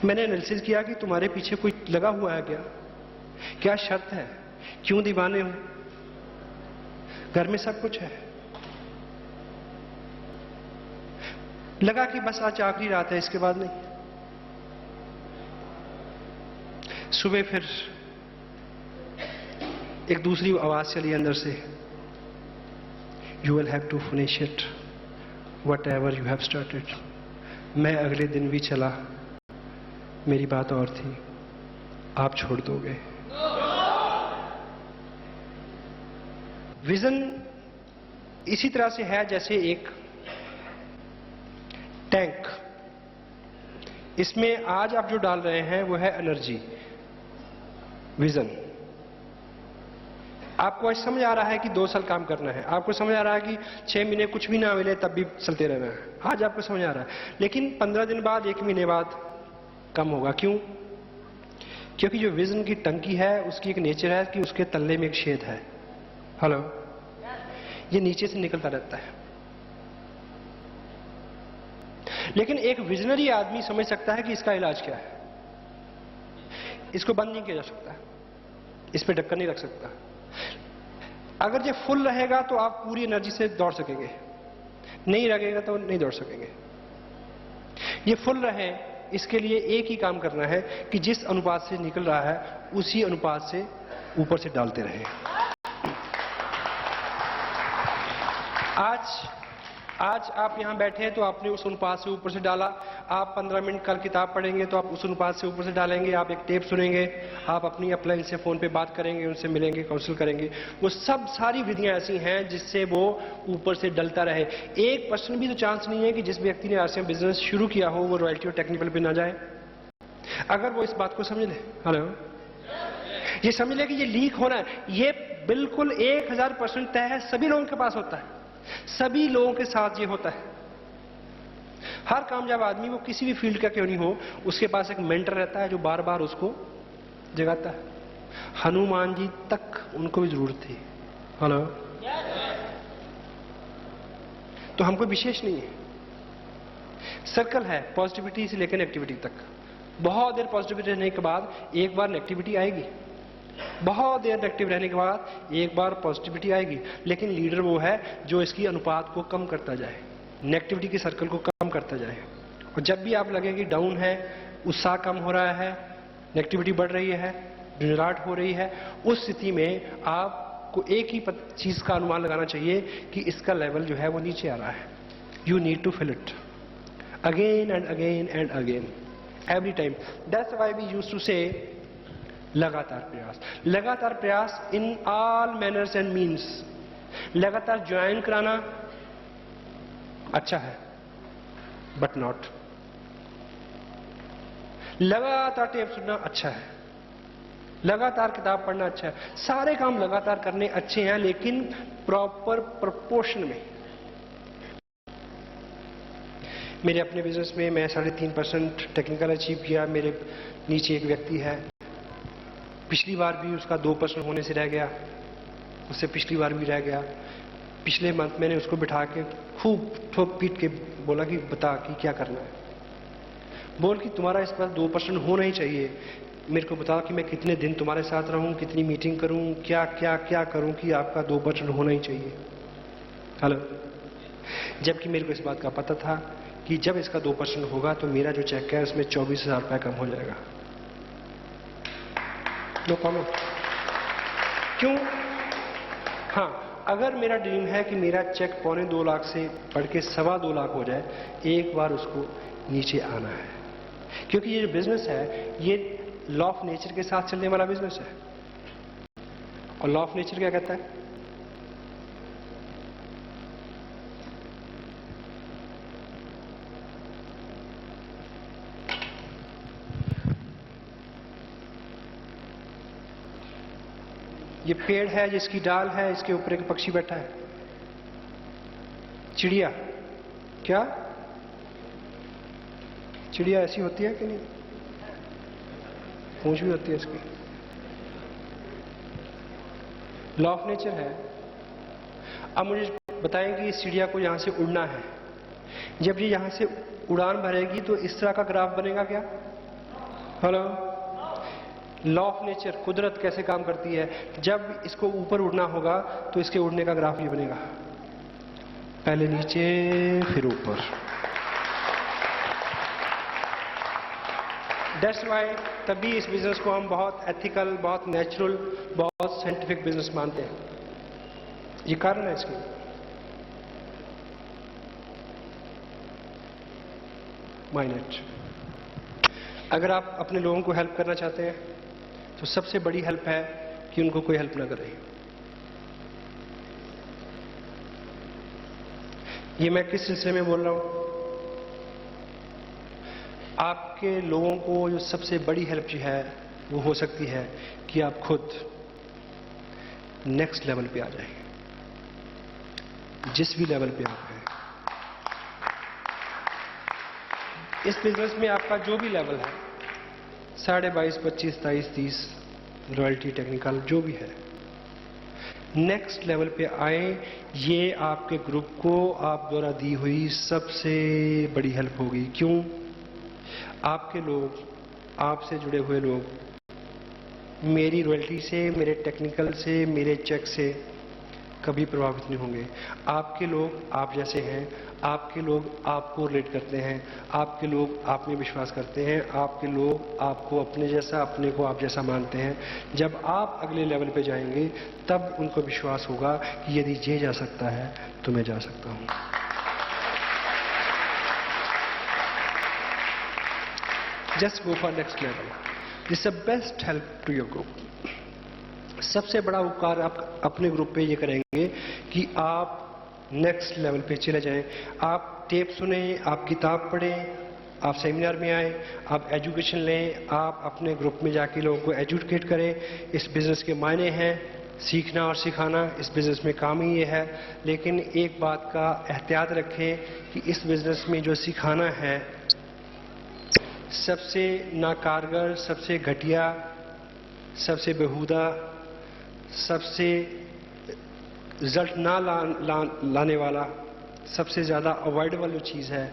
मैंने एनालिसिस किया कि तुम्हारे पीछे कोई लगा हुआ है क्या? क्या शर्त है? क्यों दीवाने हो? घर में सब कुछ है। लगा कि बस आज आखिरी रात है, इसके बाद नहीं। सुबह फिर एक दूसरी आवाज चली अंदर से, you will have to finish it whatever you have started. मैं अगले दिन भी चला, मेरी बात और थी, आप छोड़ दोगे? विजन इसी तरह से है जैसे एक टैंक। इसमें आज आप जो डाल रहे हैं वो है एनर्जी, विजन। आपको आज समझ आ रहा है कि 2 साल काम करना है, आपको समझ आ रहा है कि 6 महीने कुछ भी ना मिले तब भी चलते रहना है, आज आपको समझ आ रहा है। लेकिन 15 दिन बाद, 1 महीने बाद कम होगा। क्यों? क्योंकि जो विजन की टंकी है उसकी एक नेचर है कि उसके तल्ले में एक छेद है। हेलो, ये नीचे से निकलता रहता है। लेकिन एक विजनरी आदमी समझ सकता है कि इसका इलाज क्या है। इसको बंद नहीं किया जा सकता, इस पे ढक्कन नहीं रख सकता। अगर ये फुल रहेगा तो आप पूरी एनर्जी से दौड़ सकेंगे, नहीं लगेगा तो नहीं दौड़ सकेंगे। ये फुल रहे, इसके लिए एक ही काम करना है कि जिस अनुपात से निकल रहा है उसी अनुपात से ऊपर से डालते रहें। आज आप यहां बैठे हैं तो आपने उस अनुपात से ऊपर से डाला। आप 15 मिनट कल किताब पढ़ेंगे तो आप उस अनुपात से ऊपर से डालेंगे। आप एक टेप सुनेंगे, आप अपनी अपलाइन से फोन पे बात करेंगे, उनसे मिलेंगे, काउंसिल करेंगे। वो सब सारी विधियां ऐसी हैं जिससे वो ऊपर से डलता रहे। 1% भी तो चांस नहीं है कि जिस व्यक्ति ने आरसीएम बिजनेस शुरू किया हो वो रॉयल्टी और टेक्निकल पे ना जाए। अगर वो इस बात को समझ ले, हेलो, ये समझ ले कि ये लीक होना है, ये बिल्कुल 1000% तय है, सभी लोगों के पास होता है, सभी लोगों के साथ ये होता है। हर कामयाब आदमी, वो किसी भी फील्ड का क्यों नहीं हो, उसके पास एक मेंटर रहता है जो बार बार उसको जगाता है। हनुमान जी तक उनको भी जरूरत थी, हेलो। तो हमको विशेष नहीं है, सर्कल है पॉजिटिविटी से लेकर नेगेटिविटी तक। बहुत देर पॉजिटिविटी रहने के बाद एक बार नेगेटिविटी आएगी, बहुत देर नेगेटिव रहने के बाद एक बार पॉजिटिविटी आएगी। लेकिन लीडर वो है जो इसकी अनुपात को कम करता जाए, नेगेटिविटी के सर्कल को कम करता जाए। और जब भी आप लगे कि डाउन है, उत्साह कम हो रहा है, नेगेटिविटी बढ़ रही है, डिनराट हो रही है, उस स्थिति में आपको एक ही चीज का अनुमान लगाना चाहिए कि इसका लेवल जो है वो नीचे आ रहा है। You need to fill it again and again and again, every time. That's why we used to say लगातार प्रयास, लगातार प्रयास in all manners and means. लगातार ज्वाइन कराना अच्छा है बट नॉट, लगातार टेप सुनना अच्छा है, लगातार किताब पढ़ना अच्छा है, सारे काम लगातार करने अच्छे हैं लेकिन प्रॉपर प्रोपोर्शन में। मेरे अपने बिजनेस में मैं 3.5% टेक्निकल अचीव किया। मेरे नीचे एक व्यक्ति है, पिछली बार भी उसका 2% होने से रह गया, उससे पिछली बार भी रह गया। पिछले मंथ मैंने उसको बिठा के खूब ठोक पीट के बोला कि बता कि क्या करना है। बोल कि तुम्हारा इस बार 2% होना ही चाहिए, मेरे को बताओ कि मैं कितने दिन तुम्हारे साथ रहूं, कितनी मीटिंग करूं, क्या क्या क्या करूं कि आपका 2% होना ही चाहिए। हेलो, जबकि मेरे को इस बात का पता था कि जब इसका 2% होगा तो मेरा जो चेक है उसमें 24,000 रुपये कम हो जाएगा। No comment. क्यों? हाँ, अगर मेरा ड्रीम है कि मेरा चेक 2.25 लाख से बढ़ के 2.25 लाख हो जाए, एक बार उसको नीचे आना है। क्योंकि ये जो बिजनेस है ये लॉ ऑफ नेचर के साथ चलने वाला बिजनेस है। और लॉ ऑफ नेचर क्या कहता है? ये पेड़ है जिसकी डाल है, इसके ऊपर एक पक्षी बैठा है, चिड़िया। क्या चिड़िया ऐसी होती है कि नहीं? पूंछ भी होती है इसकी। लॉ ऑफ नेचर है। अब मुझे बताएं कि इस चिड़िया को यहां से उड़ना है। जब ये यहां से उड़ान भरेगी तो इस तरह का ग्राफ बनेगा क्या? हेलो, लॉ ऑफ नेचर, कुदरत कैसे काम करती है। जब इसको ऊपर उड़ना होगा तो इसके उड़ने का ग्राफ ये बनेगा, पहले नीचे फिर ऊपर। दैट्स व्हाई तभी इस बिजनेस को हम बहुत एथिकल, बहुत नेचुरल, बहुत साइंटिफिक बिजनेस मानते हैं। ये कारण है इसके। माइनट, अगर आप अपने लोगों को हेल्प करना चाहते हैं तो सबसे बड़ी हेल्प है कि उनको कोई हेल्प ना करे। ये मैं किस सिलसिले में बोल रहा हूं? आपके लोगों को जो सबसे बड़ी हेल्प जो है वो हो सकती है कि आप खुद नेक्स्ट लेवल पे आ जाएं, जिस भी लेवल पे आप हैं। इस बिजनेस में आपका जो भी लेवल है, 22.5, 25, 23, 30, रॉयल्टी, टेक्निकल, जो भी है, नेक्स्ट लेवल पे आए। ये आपके ग्रुप को आप द्वारा दी हुई सबसे बड़ी हेल्प होगी। क्यों? आपके लोग, आपसे जुड़े हुए लोग मेरी रॉयल्टी से, मेरे टेक्निकल से, मेरे चेक से कभी प्रभावित नहीं होंगे। आपके लोग आप जैसे हैं, आपके लोग आपको रिलेट करते हैं, आपके लोग आप में विश्वास करते हैं, आपके लोग आपको अपने जैसा, अपने को आप जैसा मानते हैं। जब आप अगले लेवल पे जाएंगे तब उनको विश्वास होगा कि यदि ये जा सकता है तो मैं जा सकता हूं। Just go for next level, this is the best help to your group. सबसे बड़ा उपकार आप अपने ग्रुप पे ये करेंगे कि आप नेक्स्ट लेवल पे चले जाएं। आप टेप सुने, आप किताब पढ़ें, आप सेमिनार में आए, आप एजुकेशन लें, आप अपने ग्रुप में जाके लोगों को एजुकेट करें। इस बिजनेस के मायने हैं सीखना और सिखाना, इस बिजनेस में काम ही ये है। लेकिन एक बात का एहतियात रखें कि इस बिजनेस में जो सिखाना है सबसे नाकारगर, सबसे घटिया, सबसे बेहुदा, सबसे रिजल्ट ना लाने वाला, सबसे ज्यादा अवॉइडेबल जो चीज है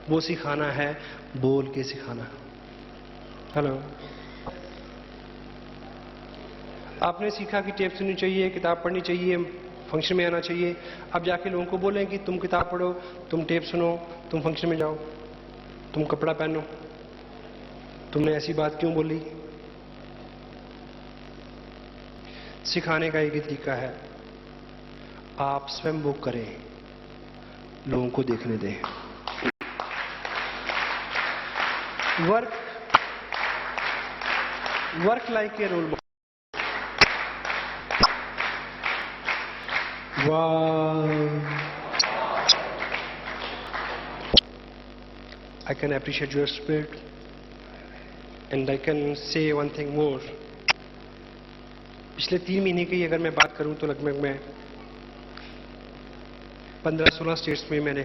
वो सिखाना है, बोल के सिखाना। हेलो, आपने सीखा कि टेप सुननी चाहिए, किताब पढ़नी चाहिए, फंक्शन में आना चाहिए। अब जाके लोगों को बोलें कि तुम किताब पढ़ो, तुम टेप सुनो, तुम फंक्शन में जाओ, तुम कपड़ा पहनो, तुमने ऐसी बात क्यों बोली? सिखाने का एक ही तरीका है, आप स्वयं वो करें, लोगों को देखने दें। Work like a role model. I can appreciate your spirit, and I can say one thing more. पिछले 3 महीने की अगर मैं बात करूं तो लगभग मैं 15-16 स्टेट्स में मैंने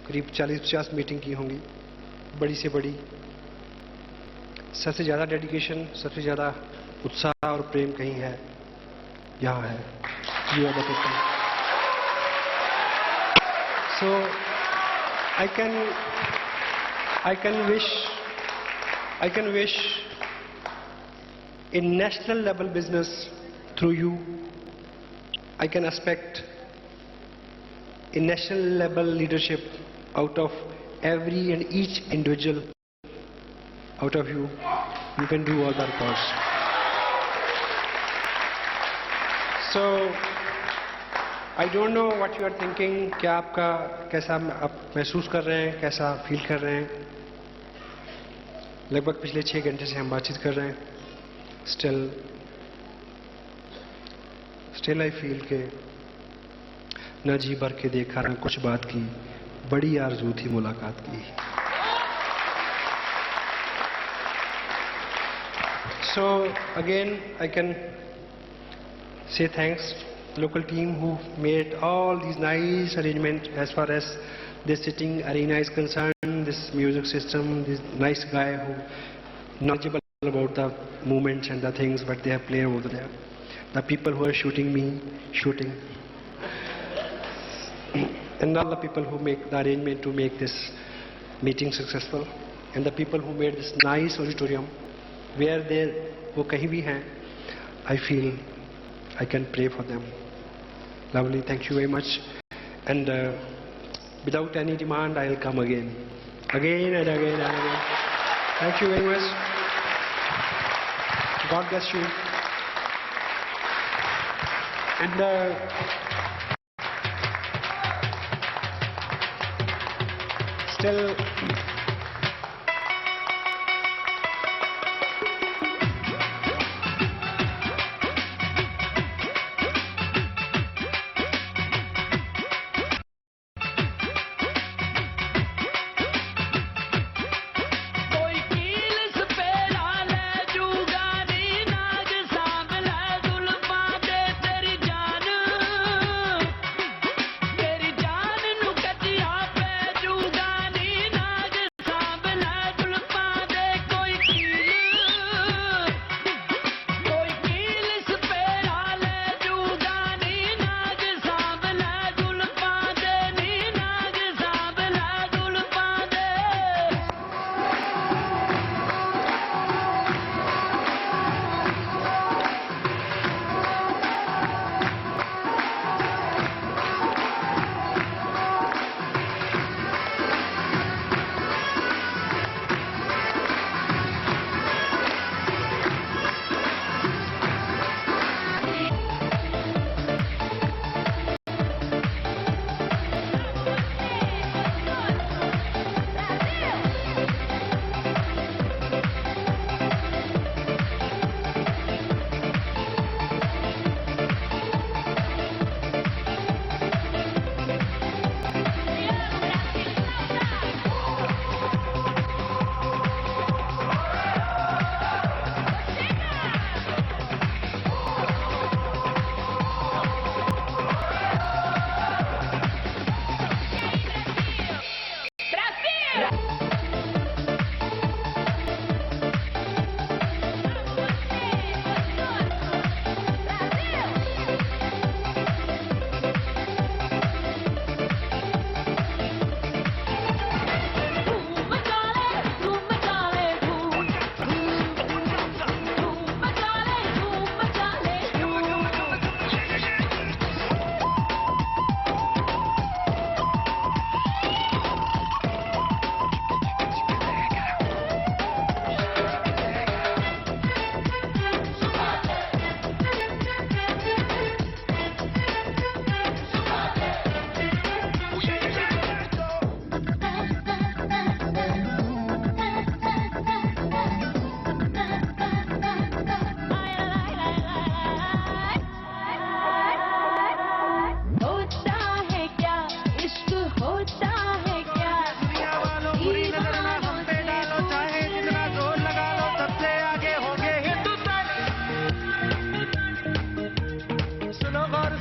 करीब 40-50 मीटिंग की होंगी, बड़ी से बड़ी। सबसे ज़्यादा डेडिकेशन, सबसे ज़्यादा उत्साह और प्रेम कहीं है, यहाँ है। You are the people. So I can wish in national level business through you. I can expect a national level leadership out of every and each individual out of you. You can do all that cause. So I don't know what you are thinking. क्या आपका कैसा आप महसूस कर रहे हैं, कैसा feel कर रहे हैं? लगभग पिछले 6 घंटे से हम बातचीत कर रहे हैं। Still I feel के न जी भर के देखा न कुछ बात की, बड़ी आरज़ू थी मुलाकात की। So again I can say thanks to local team who made all these nice arrangements as far as this sitting arena is concerned, this music system, this nice guy who knowledgeable about the movements and the things what they have played over there. The people who are shooting, and all the people who make the arrangement to make this meeting successful, and the people who made this nice auditorium where they wo kahin bhi hain, I feel I can pray for them. Lovely, thank you very much. And without any demand, I will come again and again. Thank you very much. God bless you. And still तेरी जान नु कटिया पे जूगा नी नाग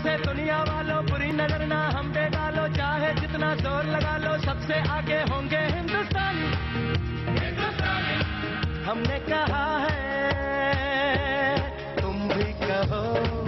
से दुनिया वालों बुरी नजर ना हम पे डालो, चाहे जितना जोर लगा लो सबसे आगे होंगे हिंदुस्तानी। हमने कहा है तुम भी कहो।